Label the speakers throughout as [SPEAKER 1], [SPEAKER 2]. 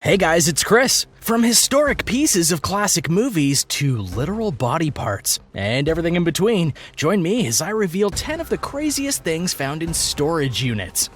[SPEAKER 1] Hey guys, it's Chris. From historic pieces of classic movies to literal body parts and everything in between, join me as I reveal 10 of the craziest things found in storage units.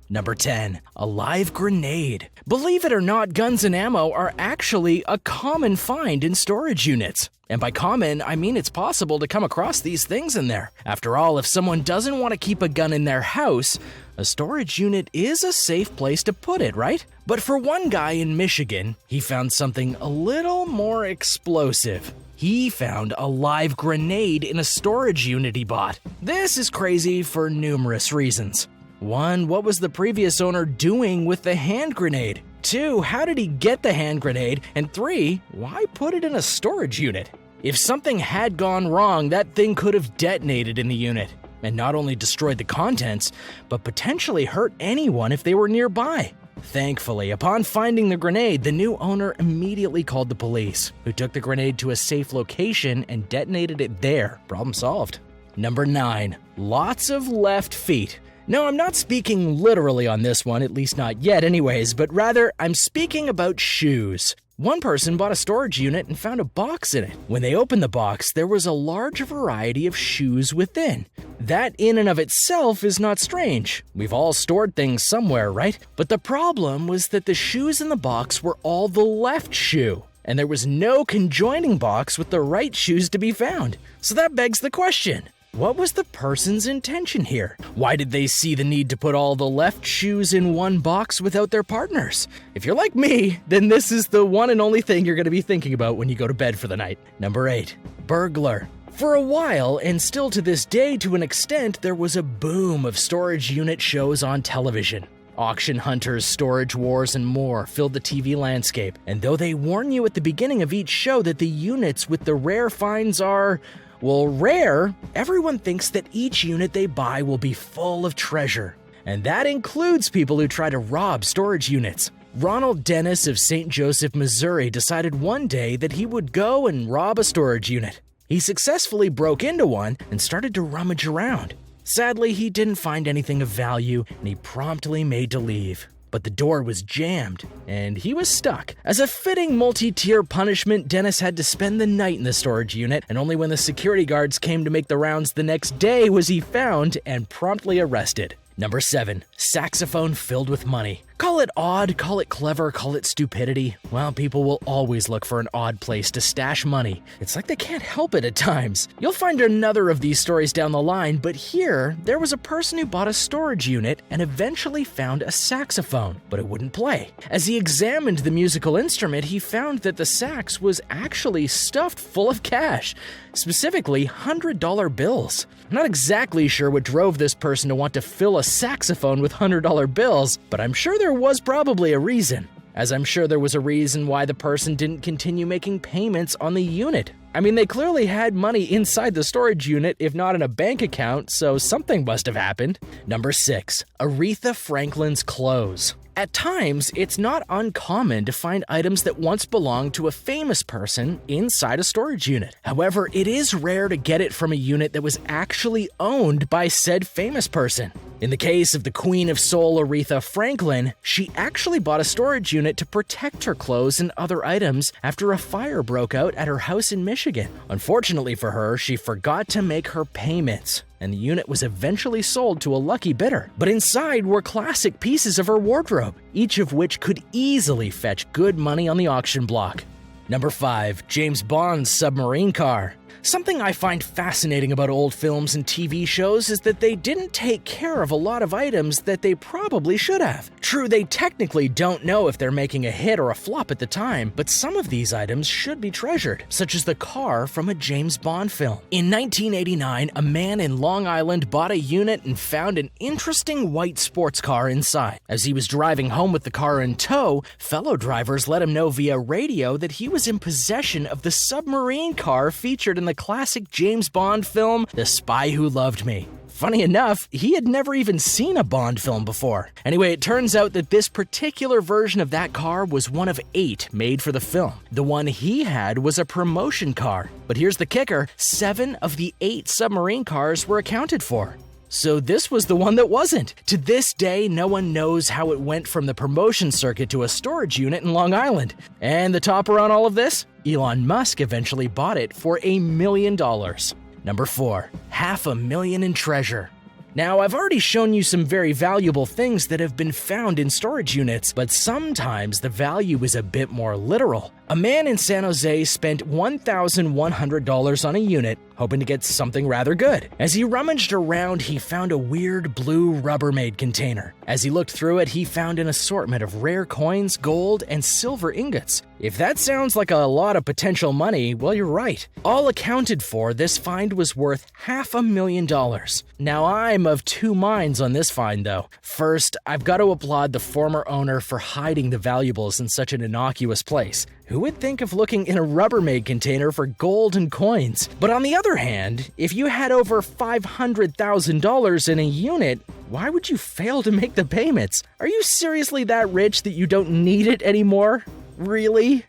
[SPEAKER 1] Number 10. A live grenade. Believe it or not, guns and ammo are actually a common find in storage units. And by common, I mean it's possible to come across these things in there. After all, if someone doesn't want to keep a gun in their house, a storage unit is a safe place to put it, right? But for one guy in Michigan, he found something a little more explosive. He found a live grenade in a storage unit he bought. This is crazy for numerous reasons. 1. What was the previous owner doing with the hand grenade? 2. How did he get the hand grenade? And 3. Why put it in a storage unit? If something had gone wrong, that thing could have detonated in the unit, and not only destroyed the contents, but potentially hurt anyone if they were nearby. Thankfully, upon finding the grenade, the new owner immediately called the police, who took the grenade to a safe location and detonated it there. Problem solved. Number 9. Lots of left feet. No, I'm not speaking literally on this one, at least not yet anyways, but rather I'm speaking about shoes. One person bought a storage unit and found a box in it. When they opened the box, there was a large variety of shoes within. That in and of itself is not strange. We've all stored things somewhere, right? But the problem was that the shoes in the box were all the left shoe, and there was no conjoining box with the right shoes to be found. So that begs the question. What was the person's intention here? Why did they see the need to put all the left shoes in one box without their partners? If you're like me, then this is the one and only thing you're going to be thinking about when you go to bed for the night. Number 8. Burglar. For a while, and still to this day to an extent, there was a boom of storage unit shows on television. Auction hunters, storage wars, and more filled the TV landscape. And though they warn you at the beginning of each show that the units with the rare finds are, well, rare, everyone thinks that each unit they buy will be full of treasure. And that includes people who try to rob storage units. Ronald Dennis of St. Joseph, Missouri decided one day that he would go and rob a storage unit. He successfully broke into one and started to rummage around. Sadly, he didn't find anything of value and he promptly made to leave. But the door was jammed, and he was stuck. As a fitting multi-tier punishment, Dennis had to spend the night in the storage unit, and only when the security guards came to make the rounds the next day was he found and promptly arrested. Number 7. Saxophone filled with money. Call it odd, call it clever, call it stupidity. Well, people will always look for an odd place to stash money. It's like they can't help it at times. You'll find another of these stories down the line, but here, there was a person who bought a storage unit and eventually found a saxophone, but it wouldn't play. As he examined the musical instrument, he found that the sax was actually stuffed full of cash, specifically $100 bills. I'm not exactly sure what drove this person to want to fill a saxophone with $100 bills, but I'm sure there was probably a reason. As I'm sure there was a reason why the person didn't continue making payments on the unit. I mean, they clearly had money inside the storage unit, if not in a bank account, so something must have happened. Number 6. Aretha Franklin's clothes. At times, it's not uncommon to find items that once belonged to a famous person inside a storage unit. However, it is rare to get it from a unit that was actually owned by said famous person. In the case of the Queen of Soul, Aretha Franklin, she actually bought a storage unit to protect her clothes and other items after a fire broke out at her house in Michigan. Unfortunately for her, she forgot to make her payments, and the unit was eventually sold to a lucky bidder. But inside were classic pieces of her wardrobe, each of which could easily fetch good money on the auction block. Number 5. James Bond's submarine car. Something I find fascinating about old films and TV shows is that they didn't take care of a lot of items that they probably should have. True, they technically don't know if they're making a hit or a flop at the time, but some of these items should be treasured, such as the car from a James Bond film. In 1989, a man in Long Island bought a unit and found an interesting white sports car inside. As he was driving home with the car in tow, fellow drivers let him know via radio that he was in possession of the submarine car featured in the classic James Bond film, The Spy Who Loved Me. Funny enough, he had never even seen a Bond film before. Anyway, it turns out that this particular version of that car was one of 8 made for the film. The one he had was a promotion car. But here's the kicker, 7 of the 8 submarine cars were accounted for. So this was the one that wasn't. To this day, no one knows how it went from the promotion circuit to a storage unit in Long Island. And the topper on all of this? Elon Musk eventually bought it for $1 million. Number 4. $500,000 in treasure. Now, I've already shown you some very valuable things that have been found in storage units, but sometimes the value is a bit more literal. A man in San Jose spent $1,100 on a unit, hoping to get something rather good. As he rummaged around, he found a weird blue Rubbermaid container. As he looked through it, he found an assortment of rare coins, gold, and silver ingots. If that sounds like a lot of potential money, well, you're right. All accounted for, this find was worth $500,000. Now, I'm of two minds on this find, though. First, I've got to applaud the former owner for hiding the valuables in such an innocuous place. Who would think of looking in a Rubbermaid container for gold and coins? But on the other hand, if you had over $500,000 in a unit, why would you fail to make the payments? Are you seriously that rich that you don't need it anymore? Really?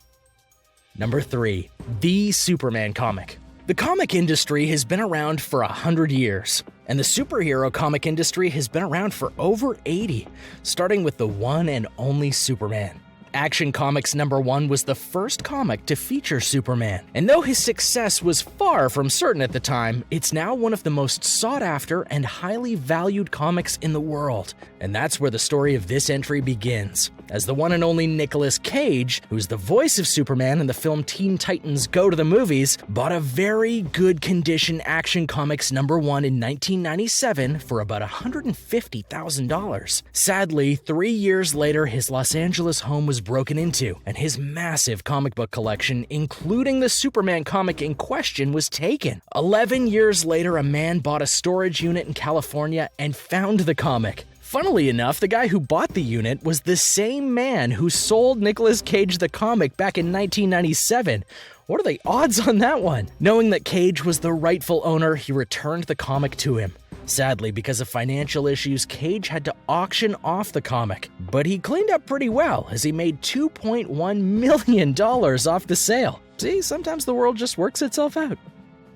[SPEAKER 1] Number 3. The Superman comic. The comic industry has been around for 100 years, and the superhero comic industry has been around for over 80, starting with the one and only Superman. Action Comics #1 was the first comic to feature Superman, and though his success was far from certain at the time, it's now one of the most sought-after and highly valued comics in the world. And that's where the story of this entry begins, as the one and only Nicolas Cage, who's the voice of Superman in the film Teen Titans Go to the Movies, bought a very good condition Action Comics #1 in 1997 for about $150,000. Sadly, 3 years later, his Los Angeles home was broken into, and his massive comic book collection, including the Superman comic in question, was taken. 11 years later, a man bought a storage unit in California and found the comic. Funnily enough, the guy who bought the unit was the same man who sold Nicolas Cage the comic back in 1997. What are the odds on that one? Knowing that Cage was the rightful owner, he returned the comic to him. Sadly, because of financial issues, Cage had to auction off the comic, but he cleaned up pretty well as he made $2.1 million off the sale. See, sometimes the world just works itself out.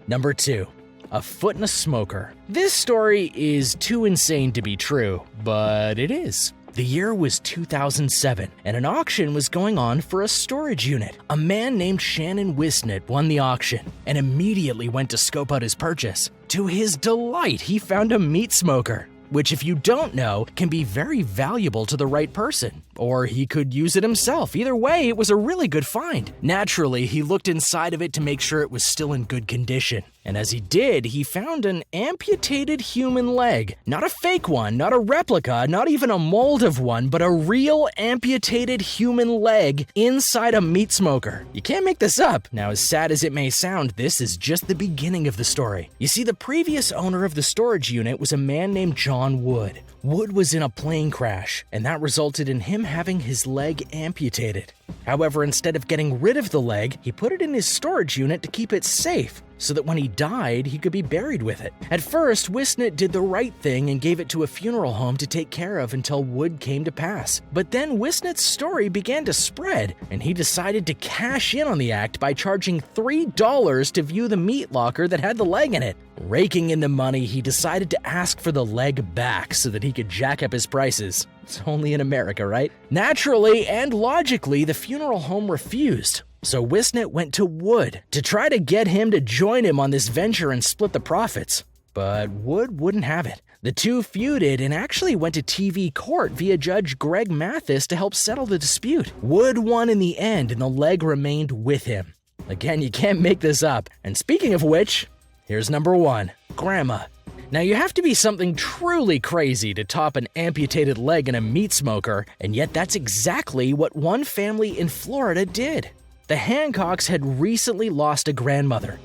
[SPEAKER 1] Number 2. A foot in a smoker. This story is too insane to be true, but it is. The year was 2007, and an auction was going on for a storage unit. A man named Shannon Wisnett won the auction and immediately went to scope out his purchase. To his delight, he found a meat smoker, which, if you don't know, can be very valuable to the right person. Or he could use it himself. Either way, it was a really good find. Naturally, he looked inside of it to make sure it was still in good condition. And as he did, he found an amputated human leg. Not a fake one, not a replica, not even a mold of one, but a real amputated human leg inside a meat smoker. You can't make this up. Now, as sad as it may sound, this is just the beginning of the story. You see, the previous owner of the storage unit was a man named John Wood. Wood was in a plane crash, and that resulted in him having his leg amputated. However, instead of getting rid of the leg, he put it in his storage unit to keep it safe, so that when he died, he could be buried with it. At first, Wisnett did the right thing and gave it to a funeral home to take care of until Wood came to pass. But then Wisnett's story began to spread, and he decided to cash in on the act by charging $3 to view the meat locker that had the leg in it. Raking in the money, he decided to ask for the leg back so that he could jack up his prices. It's only in America, right? Naturally and logically, the funeral home refused. So Wisnett went to Wood to try to get him to join him on this venture and split the profits. But Wood wouldn't have it. The two feuded and actually went to TV court via Judge Greg Mathis to help settle the dispute. Wood won in the end, and the leg remained with him. Again, you can't make this up. And speaking of which, here's number 1, Grandma. Now, you have to be something truly crazy to top an amputated leg in a meat smoker, and yet that's exactly what one family in Florida did. The Hancocks had recently lost a grandmother,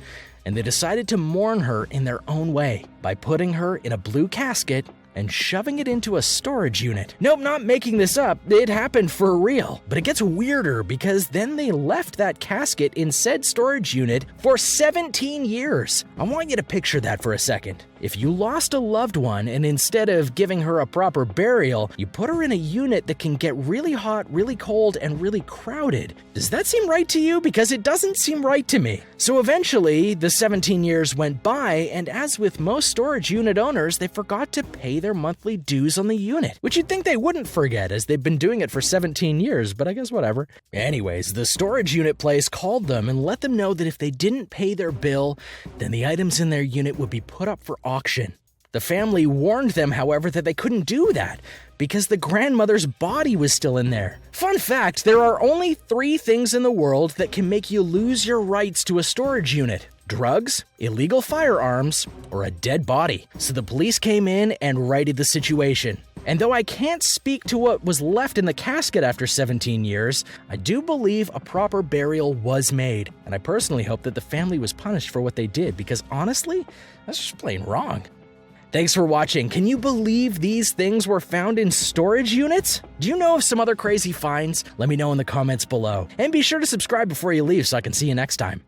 [SPEAKER 1] and they decided to mourn her in their own way by putting her in a blue casket and shoving it into a storage unit. Nope, not making this up, it happened for real. But it gets weirder because then they left that casket in said storage unit for 17 years. I want you to picture that for a second. If you lost a loved one and instead of giving her a proper burial, you put her in a unit that can get really hot, really cold, and really crowded, does that seem right to you? Because it doesn't seem right to me. So eventually, the 17 years went by, and as with most storage unit owners, they forgot to pay their monthly dues on the unit, which you'd think they wouldn't forget as they've been doing it for 17 years, but I guess whatever. Anyways, the storage unit place called them and let them know that if they didn't pay their bill, then the items in their unit would be put up for auction. The family warned them, however, that they couldn't do that because the grandmother's body was still in there. Fun fact, there are only 3 things in the world that can make you lose your rights to a storage unit: drugs, illegal firearms, or a dead body. So the police came in and righted the situation. And though I can't speak to what was left in the casket after 17 years, I do believe a proper burial was made. And I personally hope that the family was punished for what they did because honestly, that's just plain wrong. Thanks for watching. Can you believe these things were found in storage units? Do you know of some other crazy finds? Let me know in the comments below. And be sure to subscribe before you leave so I can see you next time.